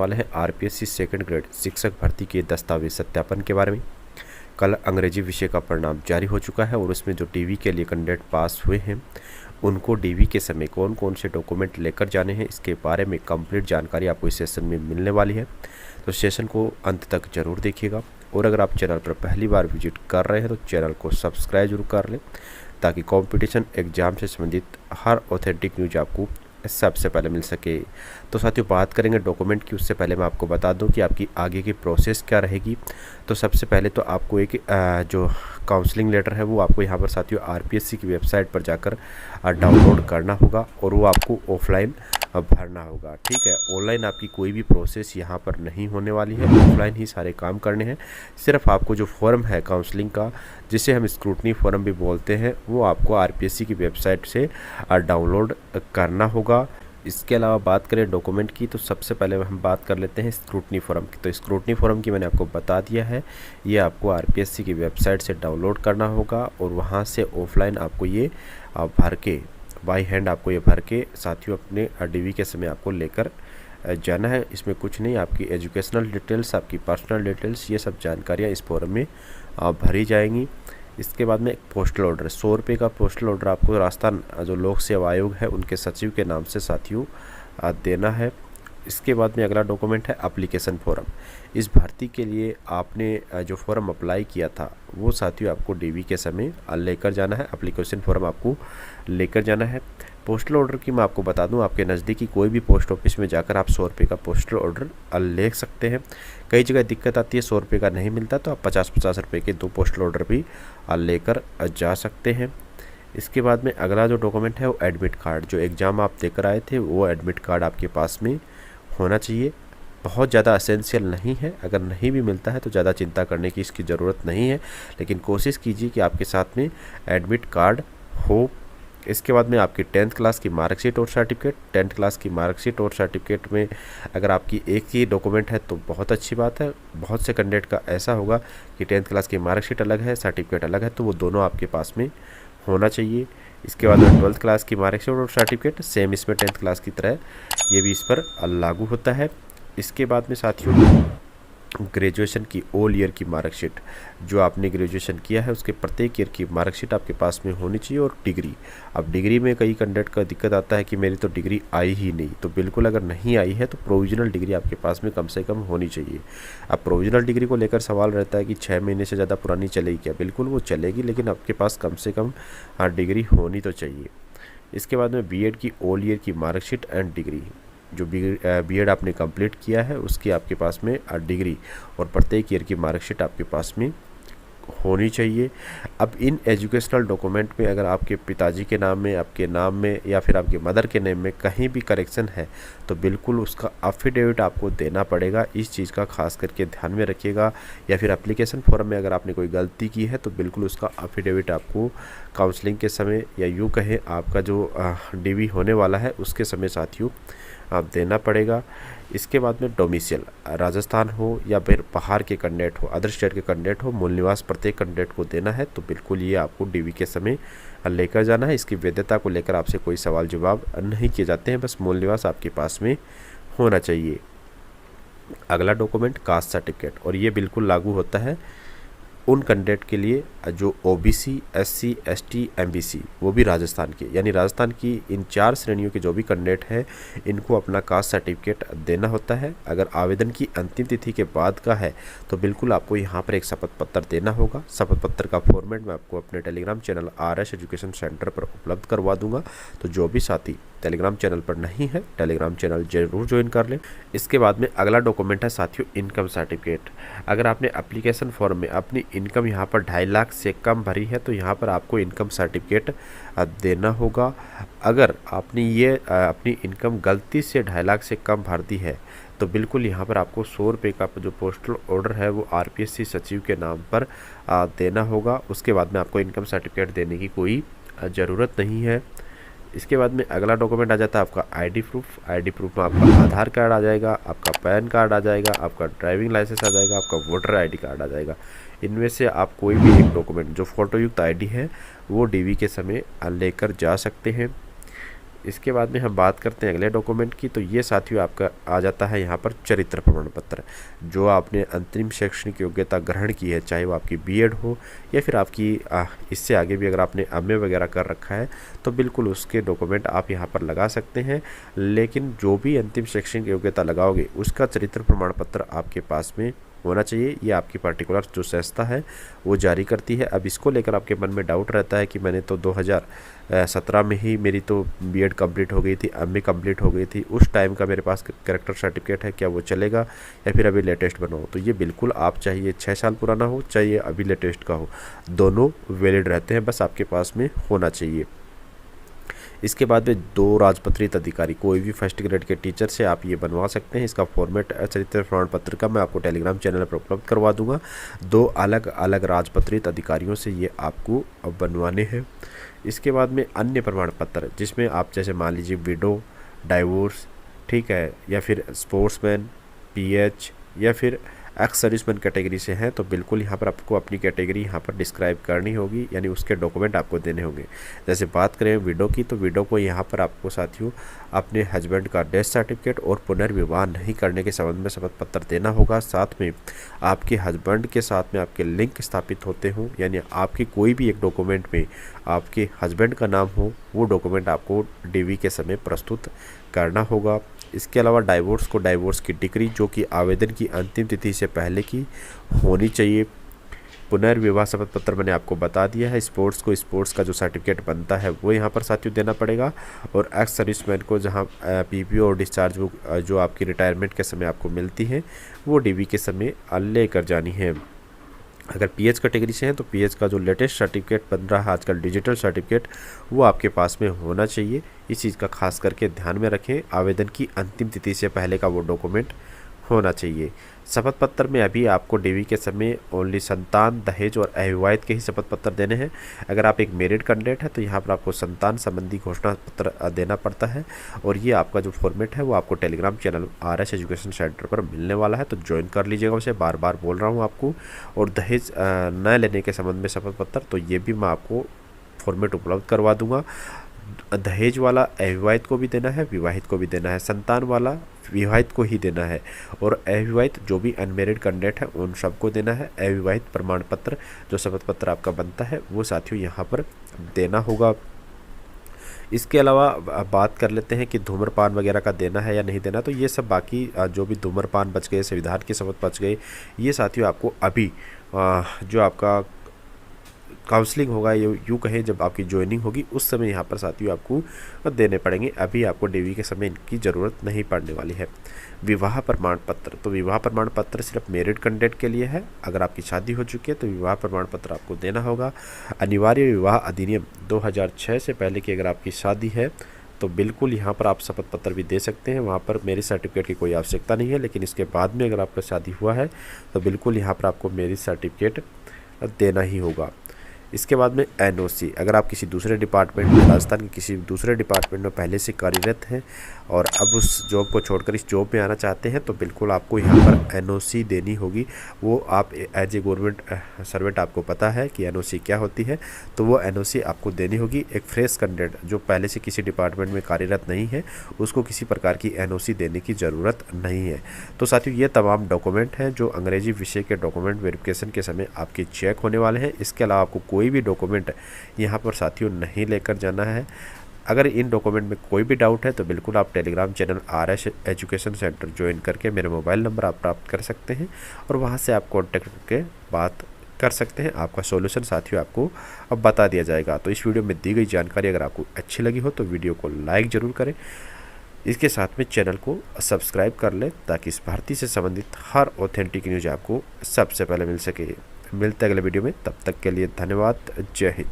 वाले हैं RPSC second grade शिक्षक भर्ती के दस्तावेज सत्यापन के बारे में। कल अंग्रेजी विषय का परिणाम जारी हो चुका है और उसमें जो डीवी के लिए कैंडिडेट पास हुए हैं उनको डीवी के समय कौन कौन से डॉक्यूमेंट लेकर जाने हैं इसके बारे में कंप्लीट जानकारी आपको इस सेशन में मिलने वाली है। तो सेशन को अंत तक जरूर देखिएगा और अगर आप चैनल पर पहली बार विजिट कर रहे हैं तो चैनल को सब्सक्राइब जरूर कर लें ताकि कंपटीशन एग्जाम से संबंधित हर ऑथेंटिक न्यूज आपको सबसे पहले मिल सके। तो साथियों बात करेंगे डॉक्यूमेंट की, उससे पहले मैं आपको बता दूं कि आपकी आगे की प्रोसेस क्या रहेगी। तो सबसे पहले तो आपको एक जो काउंसलिंग लेटर है वो आपको यहाँ पर साथियों आरपीएससी की वेबसाइट पर जाकर डाउनलोड करना होगा और वो आपको ऑफलाइन भरना होगा। ठीक है, ऑनलाइन आपकी कोई भी प्रोसेस यहाँ पर नहीं होने वाली है, ऑफलाइन ही सारे काम करने हैं। सिर्फ आपको जो फॉर्म है काउंसलिंग का, जिसे हम स्क्रूटनी फॉर्म भी बोलते हैं, वो आपको आरपीएससी की वेबसाइट से डाउनलोड करना होगा। इसके अलावा बात करें डॉक्यूमेंट की तो सबसे पहले हम बात कर लेते हैं स्क्रूटनी फॉर्म की। तो स्क्रूटनी फॉर्म की मैंने आपको बता दिया है, ये आपको आरपीएससी की वेबसाइट से डाउनलोड करना होगा और वहाँ से ऑफलाइन आपको ये भर के बाई हैंड आपको ये भर के साथियों अपने डीवी के समय आपको लेकर जाना है। इसमें कुछ नहीं, आपकी एजुकेशनल डिटेल्स, आपकी पर्सनल डिटेल्स, ये सब जानकारियाँ इस फॉर्म में भरी जाएंगी। इसके बाद में पोस्टल ऑर्डर 100 रुपये का पोस्टल ऑर्डर आपको राजस्थान जो लोक सेवा आयोग है उनके सचिव के नाम से साथियों देना है। इसके बाद में अगला डॉक्यूमेंट है एप्लीकेशन फॉर्म। इस भर्ती के लिए आपने जो फॉर्म अप्लाई किया था वो साथियों आपको डीवी के समय लेकर जाना है, एप्लीकेशन फॉर्म आपको लेकर जाना है। पोस्टल ऑर्डर की मैं आपको बता दूं, आपके नज़दीकी कोई भी पोस्ट ऑफिस में जाकर आप 100 रुपये का पोस्टल ऑर्डर ले सकते हैं। कई जगह दिक्कत आती है 100 रुपये का नहीं मिलता, तो आप 50-50 रुपये के 2 पोस्टल ऑर्डर भी लेकर जा सकते हैं। इसके बाद में अगला जो डॉक्यूमेंट है वो एडमिट कार्ड, जो एग्ज़ाम आप देकर आए थे वो एडमिट कार्ड आपके पास में होना चाहिए। बहुत ज़्यादा एसेंशियल नहीं है, अगर नहीं भी मिलता है तो ज़्यादा चिंता करने की इसकी ज़रूरत नहीं है, लेकिन कोशिश कीजिए कि आपके साथ में एडमिट कार्ड हो। इसके बाद में आपकी 10th क्लास की मार्कशीट और सर्टिफिकेट। 10th क्लास की मार्कशीट और सर्टिफिकेट में अगर आपकी एक ही डॉक्यूमेंट है तो बहुत अच्छी बात है। बहुत से कैंडिडेट का ऐसा होगा कि 10th क्लास की मार्कशीट अलग है, सर्टिफिकेट अलग है, तो वो दोनों आपके पास में होना चाहिए। इसके बाद में 12th क्लास की मार्कशीट और सर्टिफिकेट सेम इसमें 10th क्लास की तरह ये भी इस पर लागू होता है। इसके बाद में साथियों ग्रेजुएशन की ऑल ईयर की मार्कशीट, जो आपने ग्रेजुएशन किया है उसके प्रत्येक ईयर की मार्कशीट आपके पास में होनी चाहिए। और डिग्री, अब डिग्री में कई कैंडिडेट का दिक्कत आता है कि मेरी तो डिग्री आई ही नहीं, तो बिल्कुल अगर नहीं आई है तो प्रोविजनल डिग्री आपके पास में कम से कम होनी चाहिए। अब प्रोविजनल डिग्री को लेकर सवाल रहता है कि 6 महीने से ज़्यादा पुरानी चलेगी क्या? बिल्कुल वो चलेगी, लेकिन आपके पास कम से कम डिग्री होनी तो चाहिए। इसके बाद में बीएड की ऑल ईयर की मार्कशीट एंड डिग्री, जो बीएड आपने कंप्लीट किया है उसकी आपके पास में डिग्री और प्रत्येक ईयर की मार्कशीट आपके पास में होनी चाहिए। अब इन एजुकेशनल डॉक्यूमेंट में अगर आपके पिताजी के नाम में, आपके नाम में या फिर आपके मदर के नेम में कहीं भी करेक्शन है तो बिल्कुल उसका अफिडेविट आपको देना पड़ेगा। इस चीज़ का खास करके ध्यान में रखिएगा। या फिर एप्लीकेशन फॉर्म में अगर आपने कोई गलती की है तो बिल्कुल उसका अफिडेविट आपको काउंसलिंग के समय या यूँ कहें आपका जो डीवी होने वाला है उसके समय साथियों आप देना पड़ेगा। इसके बाद में डोमिसाइल, राजस्थान हो या फिर बाहर के कैंडिडेट हो, अदर स्टेट के कैंडिडेट हो, मूल निवास प्रत्येक कैंडिडेट को देना है, तो बिल्कुल ये आपको डीवी के समय लेकर जाना है। इसकी वैधता को लेकर आपसे कोई सवाल जवाब नहीं किए जाते हैं, बस मूल निवास आपके पास में होना चाहिए। अगला डॉक्यूमेंट कास्ट सर्टिफिकेट, और ये बिल्कुल लागू होता है उन कैंडिडेट के लिए जो ओबीसी, एससी, एसटी, एमबीसी, वो भी राजस्थान के, यानी राजस्थान की इन 4 श्रेणियों के जो भी कैंडिडेट हैं इनको अपना कास्ट सर्टिफिकेट देना होता है। अगर आवेदन की अंतिम तिथि के बाद का है तो बिल्कुल आपको यहाँ पर एक शपथ पत्र देना होगा। शपथ पत्र का फॉर्मेट मैं आपको अपने Telegram channel RS education centre पर उपलब्ध करवा दूंगा, तो जो भी साथी टेलीग्राम चैनल पर नहीं है टेलीग्राम चैनल जरूर ज्वाइन कर लें। इसके बाद में अगला डॉक्यूमेंट है साथियों इनकम सर्टिफिकेट। अगर आपने एप्लीकेशन फॉर्म में अपनी इनकम यहाँ पर 2.5 लाख से कम भरी है तो यहाँ पर आपको इनकम सर्टिफिकेट देना होगा। अगर आपने ये अपनी इनकम गलती से 2.5 लाख से कम भर दी है तो बिल्कुल यहाँ पर आपको 100 रुपये का जो पोस्टल ऑर्डर है वो आरपीएससी सचिव के नाम पर देना होगा। उसके बाद में आपको इनकम सर्टिफिकेट देने की कोई ज़रूरत नहीं है। इसके बाद में अगला डॉक्यूमेंट आ जाता है आपका आईडी प्रूफ। आईडी प्रूफ में आपका आधार कार्ड आ जाएगा, आपका पैन कार्ड आ जाएगा, आपका ड्राइविंग लाइसेंस आ जाएगा, आपका वोटर आईडी कार्ड आ जाएगा। इनमें से आप कोई भी एक डॉक्यूमेंट जो फोटोयुक्त आईडी है वो डीवी के समय लेकर जा सकते हैं। इसके बाद में हम बात करते हैं अगले डॉक्यूमेंट की। तो ये साथियों आपका आ जाता है यहाँ पर चरित्र प्रमाण पत्र। जो आपने अंतरिम शैक्षणिक योग्यता ग्रहण की है, चाहे वो आपकी बीएड हो या फिर आपकी इससे आगे भी अगर आपने एमए वगैरह कर रखा है तो बिल्कुल उसके डॉक्यूमेंट आप यहाँ पर लगा सकते हैं। लेकिन जो भी अंतिम शैक्षणिक योग्यता लगाओगे उसका चरित्र प्रमाण पत्र आपके पास में होना चाहिए। ये आपकी पर्टिकुलर जो संस्था है वो जारी करती है। अब इसको लेकर आपके मन में डाउट रहता है कि मैंने तो 2017 में ही मेरी तो बीएड कंप्लीट हो गई थी, एमए कंप्लीट हो गई थी, उस टाइम का मेरे पास कैरेक्टर सर्टिफिकेट है, क्या वो चलेगा या फिर अभी लेटेस्ट बनाओ? तो ये बिल्कुल आप चाहिए 6 साल पुराना हो, चाहिए अभी लेटेस्ट का हो, दोनों वैलिड रहते हैं, बस आपके पास में होना चाहिए। इसके बाद में 2 राजपत्रित अधिकारी, कोई भी फर्स्ट ग्रेड के टीचर से आप ये बनवा सकते हैं। इसका फॉर्मेट चरित्र प्रमाण पत्र का मैं आपको टेलीग्राम चैनल पर उपलब्ध करवा दूंगा। 2 अलग अलग राजपत्रित अधिकारियों से ये आपको अब बनवाने हैं। इसके बाद में अन्य प्रमाण पत्र, जिसमें आप जैसे मान लीजिए विडो, डाइवोर्स, ठीक है, या फिर स्पोर्ट्समैन, पीएच या फिर एक्स सर्विसमैन कैटेगरी से हैं, तो बिल्कुल यहाँ पर आपको अपनी कैटेगरी यहाँ पर डिस्क्राइब करनी होगी, यानी उसके डॉक्यूमेंट आपको देने होंगे। जैसे बात करें विडो की, तो विडो को यहाँ पर आपको साथियों अपने हस्बैंड का डेथ सर्टिफिकेट और पुनर्विवाह नहीं करने के संबंध में शपथ पत्र देना होगा। साथ में आपके हस्बैंड के साथ में आपके लिंक स्थापित होते हों, यानी आपके कोई भी एक डॉक्यूमेंट में आपके हस्बैंड का नाम हो, वो डॉक्यूमेंट आपको डीवी के समय प्रस्तुत करना होगा। इसके अलावा डाइवोर्स को डाइवोर्स की डिक्री जो कि आवेदन की अंतिम तिथि से पहले की होनी चाहिए। पुनर्विवाह शपथ पत्र मैंने आपको बता दिया है। स्पोर्ट्स को स्पोर्ट्स का जो सर्टिफिकेट बनता है वो यहाँ पर साथियों देना पड़ेगा। और एक्स सर्विसमैन को जहाँ पीपीओ और डिस्चार्ज बुक जो आपकी रिटायरमेंट के समय आपको मिलती है वो डीवी के समय लेकर जानी है। अगर पीएच कैटेगरी से हैं तो पीएच का जो लेटेस्ट सर्टिफिकेट बन रहा है आजकल डिजिटल सर्टिफिकेट, वो आपके पास में होना चाहिए। इस चीज़ का खास करके ध्यान में रखें। आवेदन की अंतिम तिथि से पहले का वो डॉक्यूमेंट होना चाहिए। शपथ पत्र में अभी आपको डीवी के समय ओनली संतान, दहेज और अविवाहित के ही शपथ पत्र देने हैं। अगर आप एक मैरिड कैंडिडेट है तो यहाँ पर आपको संतान संबंधी घोषणा पत्र देना पड़ता है। और ये आपका जो फॉर्मेट है वो आपको Telegram channel RS education centre पर मिलने वाला है, तो ज्वाइन कर लीजिएगा उसे। बार बार बोल रहा हूँ आपको। और दहेज न लेने के संबंध में शपथ पत्र, तो ये भी मैं आपको फॉर्मेट उपलब्ध करवा दूंगा। दहेज वाला अविवाहित को भी देना है, विवाहित को भी देना है। संतान वाला विवाहित को ही देना है। और अविवाहित जो भी अनमेरिड कैंडिडेट है उन सबको देना है। अविवाहित प्रमाण पत्र जो शपथ पत्र आपका बनता है वो साथियों यहाँ पर देना होगा। इसके अलावा बात कर लेते हैं कि धूम्रपान वगैरह का देना है या नहीं देना। तो ये सब बाकी जो भी धूम्रपान बच गए, संविधान की शपथ बच गए, ये साथियों आपको अभी जो आपका काउंसलिंग होगा, ये यूँ कहें जब आपकी ज्वाइनिंग होगी उस समय यहाँ पर साथियों आपको देने पड़ेंगे। अभी आपको डीवी के समय इनकी ज़रूरत नहीं पड़ने वाली है। विवाह प्रमाण पत्र, तो विवाह प्रमाण पत्र सिर्फ मैरिड कैंडिडेट के लिए है। अगर आपकी शादी हो चुकी है तो विवाह प्रमाण पत्र आपको देना होगा। अनिवार्य विवाह अधिनियम 2006 से पहले की अगर आपकी शादी है तो बिल्कुल यहाँ पर आप शपथ पत्र भी दे सकते हैं। वहाँ पर मैरिज सर्टिफिकेट की कोई आवश्यकता नहीं है। लेकिन इसके बाद में अगर आपका शादी हुआ है तो बिल्कुल यहाँ पर आपको मैरिज सर्टिफिकेट देना ही होगा। इसके बाद में NOC, अगर आप किसी दूसरे डिपार्टमेंट में, राजस्थान के किसी दूसरे डिपार्टमेंट में पहले से कार्यरत हैं और अब उस जॉब को छोड़कर इस जॉब में आना चाहते हैं तो बिल्कुल आपको यहाँ पर NOC देनी होगी। वो आप एज ए गवर्नमेंट सर्वेंट आपको पता है कि NOC क्या होती है, तो वो NOC आपको देनी होगी। एक फ्रेश कैंडिडेट जो पहले से किसी डिपार्टमेंट में कार्यरत नहीं है उसको किसी प्रकार की NOC देने की ज़रूरत नहीं है। तो साथियों ये तमाम डॉक्यूमेंट हैं जो अंग्रेजी विषय के डॉक्यूमेंट वेरिफिकेशन के समय आपके चेक होने वाले हैं। इसके अलावा आपको कोई भी डॉक्यूमेंट यहाँ पर साथियों नहीं लेकर जाना है। अगर इन डॉक्यूमेंट में कोई भी डाउट है तो बिल्कुल आप Telegram channel RS education centre join करके मेरे मोबाइल नंबर आप प्राप्त कर सकते हैं और वहाँ से आप कॉन्टैक्ट करके बात कर सकते हैं। आपका सॉल्यूशन साथियों आपको अब बता दिया जाएगा। तो इस वीडियो में दी गई जानकारी अगर आपको अच्छी लगी हो तो वीडियो को लाइक ज़रूर करें। इसके साथ में चैनल को सब्सक्राइब कर लें ताकि इस भर्ती से संबंधित हर ऑथेंटिक न्यूज़ आपको सबसे पहले मिल सके। मिलते हैं अगले वीडियो में, तब तक के लिए धन्यवाद। जय हिंद।